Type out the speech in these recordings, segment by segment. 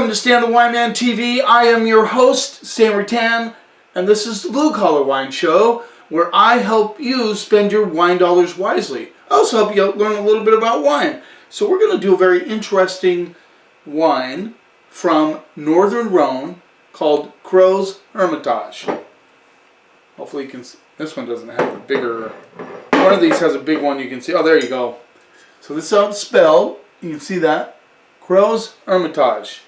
Welcome to Stan the Wine Man TV. I am your host, Stan Rattan, and this is the Blue Collar Wine Show, where I help you spend your wine dollars wisely. I also help you learn a little bit about wine. So we're going to do a very interesting wine from northern Rhone called Crozes Hermitage. Hopefully you can see. This one doesn't have a bigger, one of these has a big one you can see. Oh, there you go. So this is how it's spelled. You can see that. Crozes Hermitage.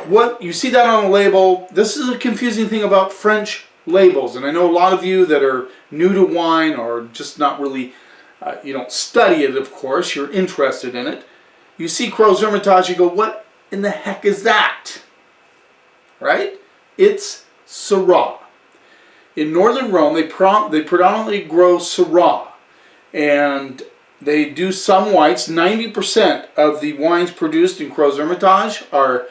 What you see that on the label. This is a confusing thing about French labels, and I know a lot of you that are new to wine or just not really, you don't study it, of course, you're interested in it. You see Crozes Hermitage, you go, what in the heck is that? Right? It's Syrah. In northern Rhone, they predominantly grow Syrah, and they do some whites. 90% of the wines produced in Crozes Hermitage are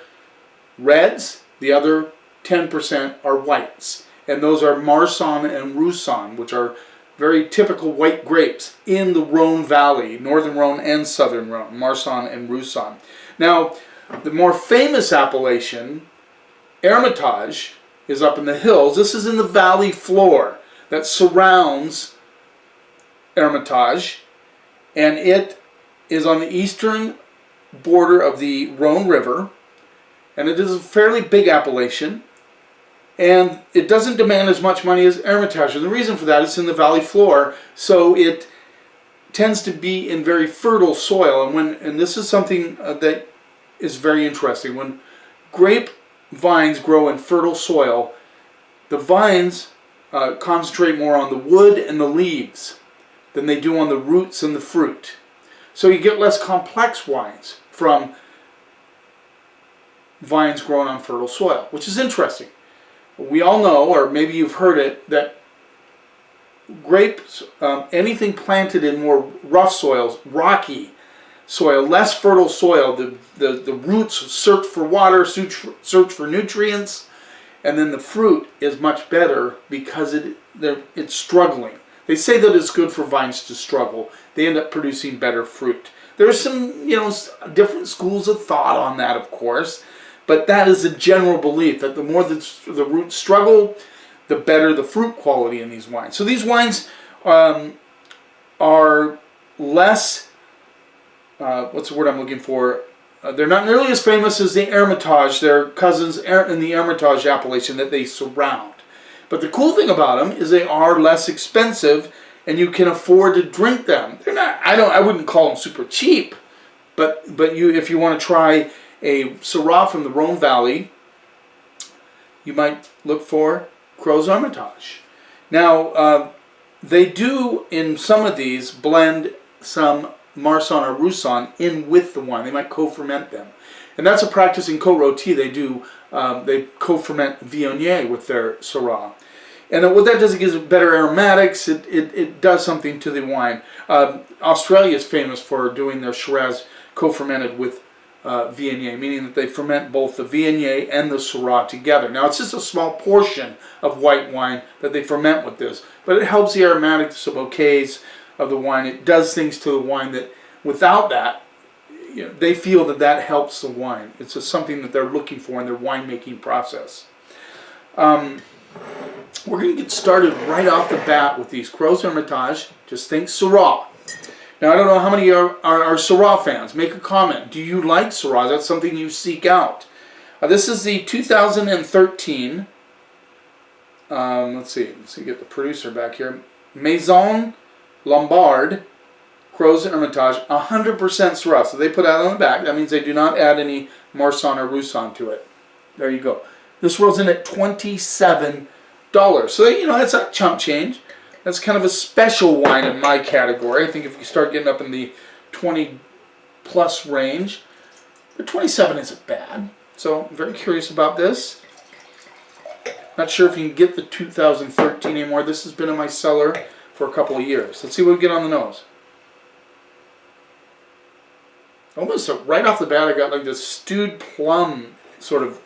reds. The other 10% are whites, and those are Marsanne and Roussanne, which are very typical white grapes in the Rhone Valley, northern Rhone and southern Rhone, Marsanne and Roussanne. Now, the more famous appellation, Hermitage, is up in the hills. This is in the valley floor that surrounds Hermitage, and it is on the eastern border of the Rhone River, and it is a fairly big appellation, and it doesn't demand as much money as Hermitage. And the reason for that is in the valley floor, so it tends to be in very fertile soil. And this is something that is very interesting. When grape vines grow in fertile soil, the vines concentrate more on the wood and the leaves than they do on the roots and the fruit. So you get less complex wines from vines grown on fertile soil, which is interesting. We all know, or maybe you've heard it, that grapes, anything planted in more rough soils, rocky soil, less fertile soil, the roots search for water, search for nutrients, and then the fruit is much better because it's struggling. They say that it's good for vines to struggle. They end up producing better fruit. There's some, different schools of thought on that, of course, but that is a general belief that the more the roots struggle, the better the fruit quality in these wines. So these wines are less, what's the word I'm looking for? They're not nearly as famous as the Hermitage. They're cousins in the Hermitage appellation that they surround. But the cool thing about them is they are less expensive, and you can afford to drink them. They're not. I wouldn't call them super cheap, but if you want to try a Syrah from the Rhone Valley, you might look for Crozes Hermitage. Now, they do in some of these blend some Marsanne or Roussanne in with the wine. They might co-ferment them, and that's a practice in Côte Rôtie. They do. They co-ferment Viognier with their Syrah, and what that does, it gives it better aromatics. It does something to the wine. Australia is famous for doing their Shiraz co-fermented with Viognier, meaning that they ferment both the Viognier and the Syrah together. Now, it's just a small portion of white wine that they ferment with this, but it helps the aromatics, the bouquets of the wine. It does things to the wine that without that, they feel that helps the wine. It's just something that they're looking for in their winemaking process. We're going to get started right off the bat with these Crozes Hermitage. Just think Syrah. Now, I don't know how many are Syrah fans. Make a comment. Do you like Syrah? Is that something you seek out? This is the 2013, let's see, get the producer back here. Maison Lombard Crozes Hermitage, 100% Syrah. So they put that on the back. That means they do not add any Marsanne or Roussanne to it. There you go. This rolls in at $27. So, that's a chump change. That's kind of a special wine in my category. I think if you start getting up in the 20-plus range, but 27 isn't bad. So I'm very curious about this. Not sure if you can get the 2013 anymore. This has been in my cellar for a couple of years. Let's see what we get on the nose. Almost right off the bat, I got like this stewed plum sort of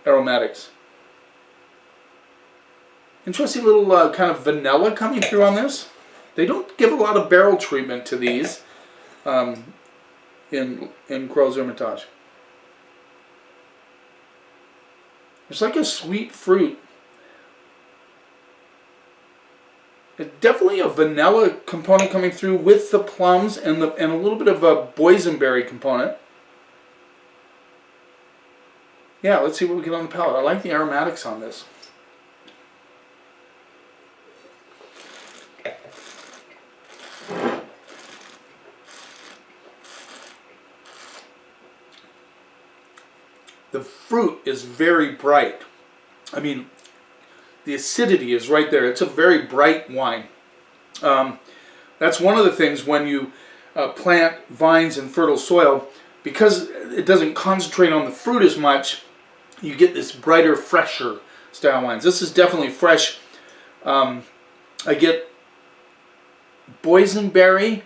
aromatics. Interesting little kind of vanilla coming through on this. They don't give a lot of barrel treatment to these in Crozes Hermitage. It's like a sweet fruit. It's definitely a vanilla component coming through with the plums and a little bit of a boysenberry component. Yeah, let's see what we get on the palate. I like the aromatics on this. The fruit is very bright. I mean, the acidity is right there. It's a very bright wine. That's one of the things when you plant vines in fertile soil, because it doesn't concentrate on the fruit as much, you get this brighter, fresher style wines. This is definitely fresh. I get boysenberry,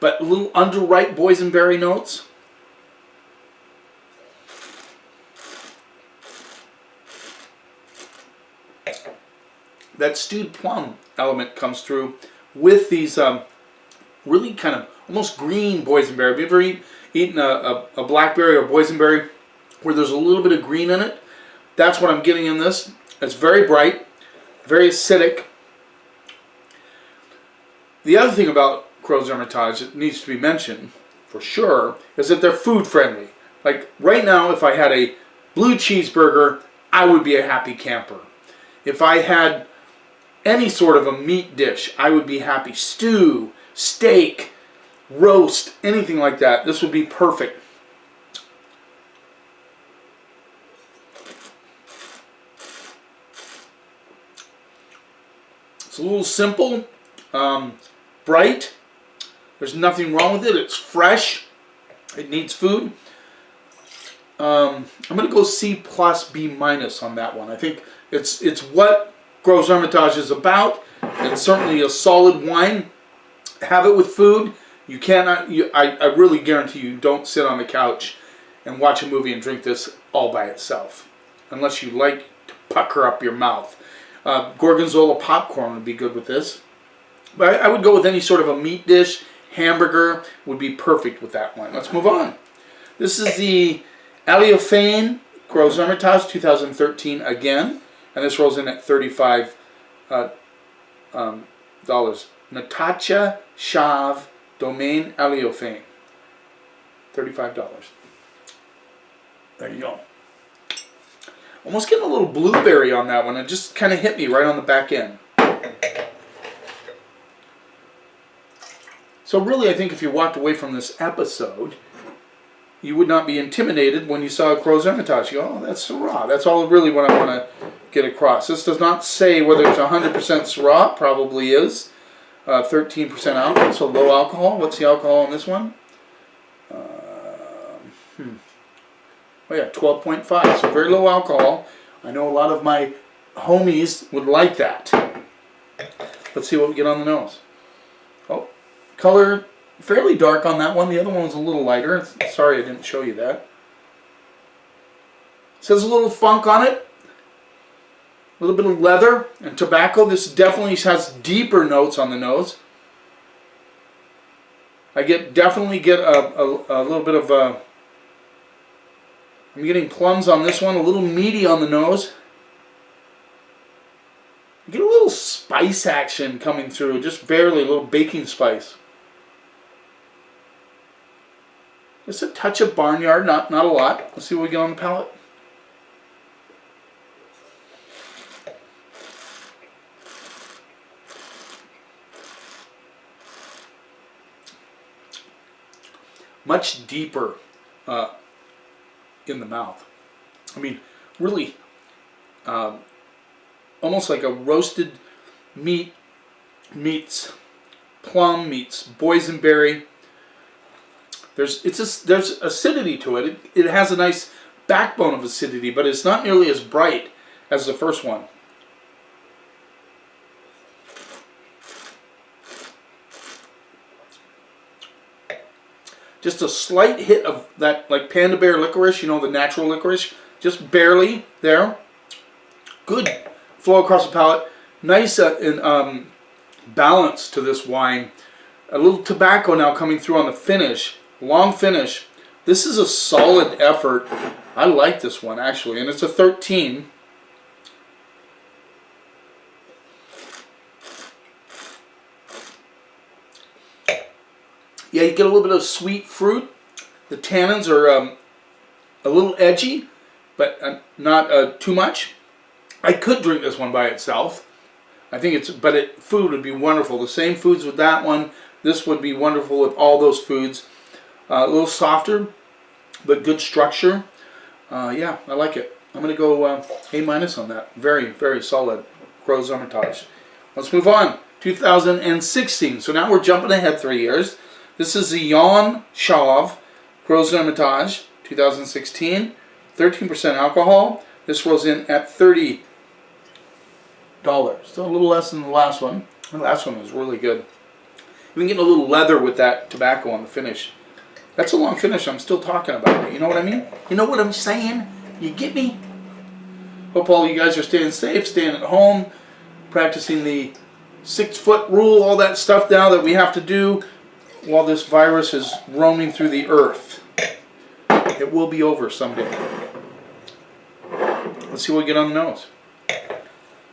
but a little underripe boysenberry notes. That stewed plum element comes through with these really kind of almost green boysenberry. Have you ever eaten a blackberry or boysenberry where there's a little bit of green in it? That's what I'm getting in this. It's very bright, very acidic. The other thing about Crozes Hermitage that needs to be mentioned, for sure, is that they're food friendly. Like right now, if I had a blue cheeseburger, I would be a happy camper. If I had any sort of a meat dish, I would be happy. Stew, steak, roast, anything like that. This would be perfect. It's a little simple, bright. There's nothing wrong with it. It's fresh. It needs food. I'm going to go C plus B minus on that one. I think it's what Crozes Hermitage is about. It's certainly a solid wine. Have it with food. You cannot. I really guarantee you don't sit on the couch and watch a movie and drink this all by itself, unless you like to pucker up your mouth. Gorgonzola popcorn would be good with this. But I would go with any sort of a meat dish. Hamburger would be perfect with that one. Let's move on. This is the Aleofane Crozes Hermitage 2013 again. And this rolls in at $35. Natacha Shav Domaine Aleofane. $35. There you go. Almost getting a little blueberry on that one. It just kind of hit me right on the back end. So really, I think if you walked away from this episode, you would not be intimidated when you saw Crozes Hermitage. You go, oh, that's Syrah. That's all really what I want to get across. This does not say whether it's 100% Syrah. Probably is. 13% alcohol, so low alcohol. What's the alcohol on this one? Oh yeah, 12.5. So very low alcohol. I know a lot of my homies would like that. Let's see what we get on the nose. Oh, color fairly dark on that one. The other one was a little lighter. Sorry I didn't show you that. It says a little funk on it. A little bit of leather and tobacco. This definitely has deeper notes on the nose. I definitely get a little bit of I'm getting plums on this one, a little meaty on the nose. You get a little spice action coming through, just barely, a little baking spice. Just a touch of barnyard, not a lot. Let's see what we get on the palate. Much deeper in the mouth. I mean, really, almost like a roasted meat meets plum meets boysenberry. There's acidity to it. It has a nice backbone of acidity, but it's not nearly as bright as the first one. Just a slight hit of that, like Panda Bear licorice, you know, the natural licorice, just barely there. Good flow across the palate. Nice balance to this wine. A little tobacco now coming through on the finish. Long finish This is a solid effort. I like this one, actually, and it's a 13. Yeah, you get a little bit of sweet fruit. The tannins are a little edgy, but not too much. I could drink this one by itself. I think food would be wonderful. The same foods with that one. This would be wonderful with all those foods. A little softer, but good structure. Yeah, I like it. I'm going to go A- on that. Very, very solid Crozes Hermitage. Let's move on. 2016. So now we're jumping ahead 3 years. This is the Rhone Crozes Hermitage, 2016. 13% alcohol. This rolls in at $30. So a little less than the last one. The last one was really good. You can get a little leather with that tobacco on the finish. That's a long finish. I'm still talking about it. You know what I mean? You know what I'm saying? You get me? Hope all you guys are staying safe, staying at home, practicing the 6-foot rule, all that stuff now that we have to do while this virus is roaming through the earth. It will be over someday. Let's see what we get on the nose.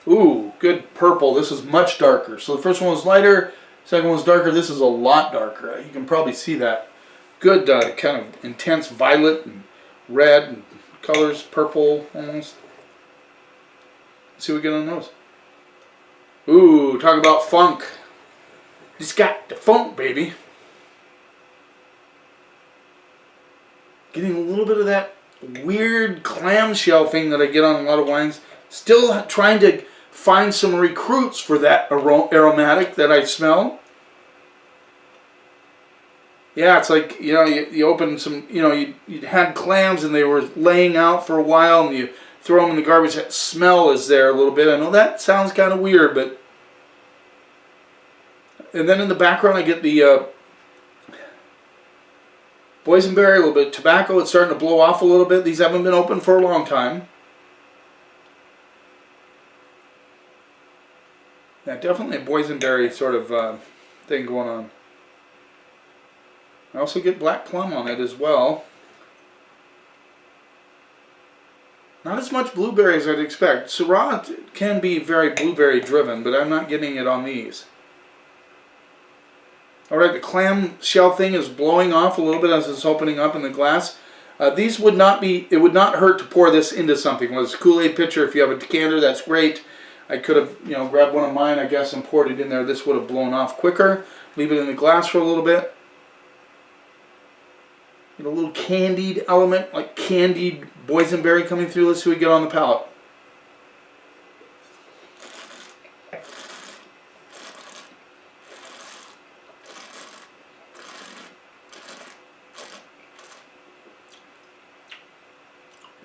Ooh, good purple. This is much darker. So the first one was lighter, second one was darker. This is a lot darker. You can probably see that. Good kind of intense violet and red and colors, purple almost. Let's see what we get on the nose. Ooh, talk about funk. Just got the funk, baby. Getting a little bit of that weird clamshell thing that I get on a lot of wines. Still trying to find some recruits for that aromatic that I smell. Yeah, it's like, you know, you open some, you know, you had clams and they were laying out for a while and you throw them in the garbage. That smell is there a little bit. I know that sounds kind of weird, but... And then in the background I get the boysenberry, a little bit of tobacco. It's starting to blow off a little bit. These haven't been open for a long time. Yeah, definitely a boysenberry sort of thing going on. I also get black plum on it as well. Not as much blueberry as I'd expect. Syrah can be very blueberry driven, but I'm not getting it on these. Alright, the clam shell thing is blowing off a little bit as it's opening up in the glass. These would not be, it would not hurt to pour this into something. Whether it's a Kool-Aid pitcher, if you have a decanter, that's great. I could have, you know, grabbed one of mine, I guess, and poured it in there. This would have blown off quicker. Leave it in the glass for a little bit. Get a little candied element, like candied boysenberry coming through. Let's see what we get on the palate.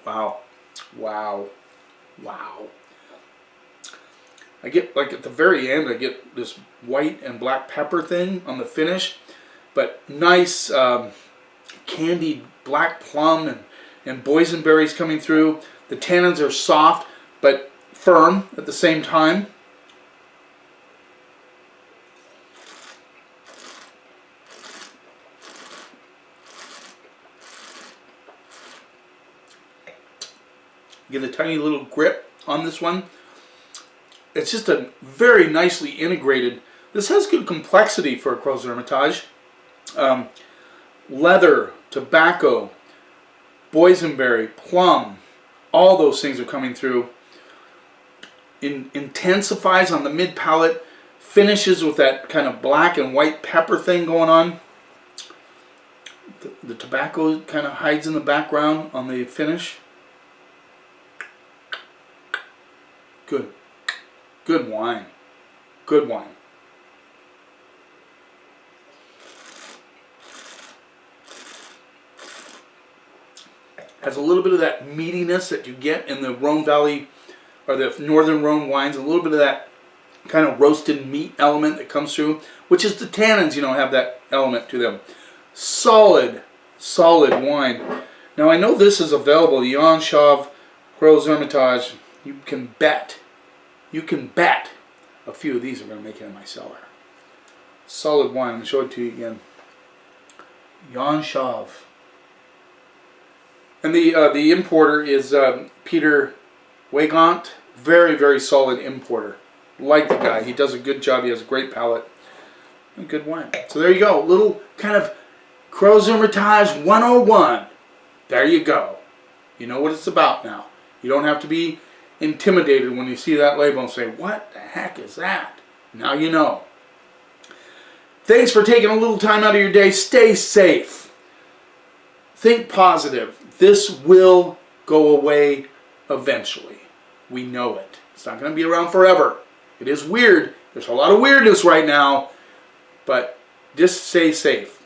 Wow. Wow. Wow. I get, like at the very end, I get this white and black pepper thing on the finish, but nice candied black plum and boysenberries coming through. The tannins are soft but firm at the same time. Get a tiny little grip on this one. It's just a very nicely integrated. This has good complexity for a Crozes Hermitage. Leather, tobacco, boysenberry, plum, all those things are coming through. Intensifies on the mid palate, finishes with that kind of black and white pepper thing going on. The tobacco kind of hides in the background on the finish. Good. Good wine. Good wine. Has a little bit of that meatiness that you get in the Rhone Valley or the northern Rhone wines. A little bit of that kind of roasted meat element that comes through, which is the tannins, you know, have that element to them. Solid, solid wine. Now I know this is available, the Rhone Crozes Hermitage. You can bet a few of these are going to make it in my cellar. Solid wine. I'll show it to you again. Rhone. And the importer is Peter Wagant. Very, very solid importer. Like the guy. He does a good job. He has a great palate. And good wine. So there you go. Little kind of Crozes Hermitage 101. There you go. You know what it's about now. You don't have to be intimidated when you see that label and say, what the heck is that? Now you know. Thanks for taking a little time out of your day. Stay safe. Think positive. This will go away eventually. We know it. It's not going to be around forever. It is weird. There's a lot of weirdness right now. But just stay safe.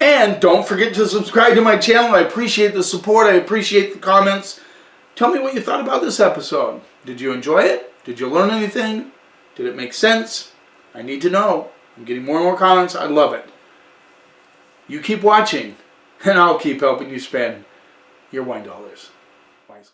And don't forget to subscribe to my channel. I appreciate the support. I appreciate the comments. Tell me what you thought about this episode. Did you enjoy it? Did you learn anything? Did it make sense? I need to know. I'm getting more and more comments. I love it. You keep watching, and I'll keep helping you spend your wine dollars wisely.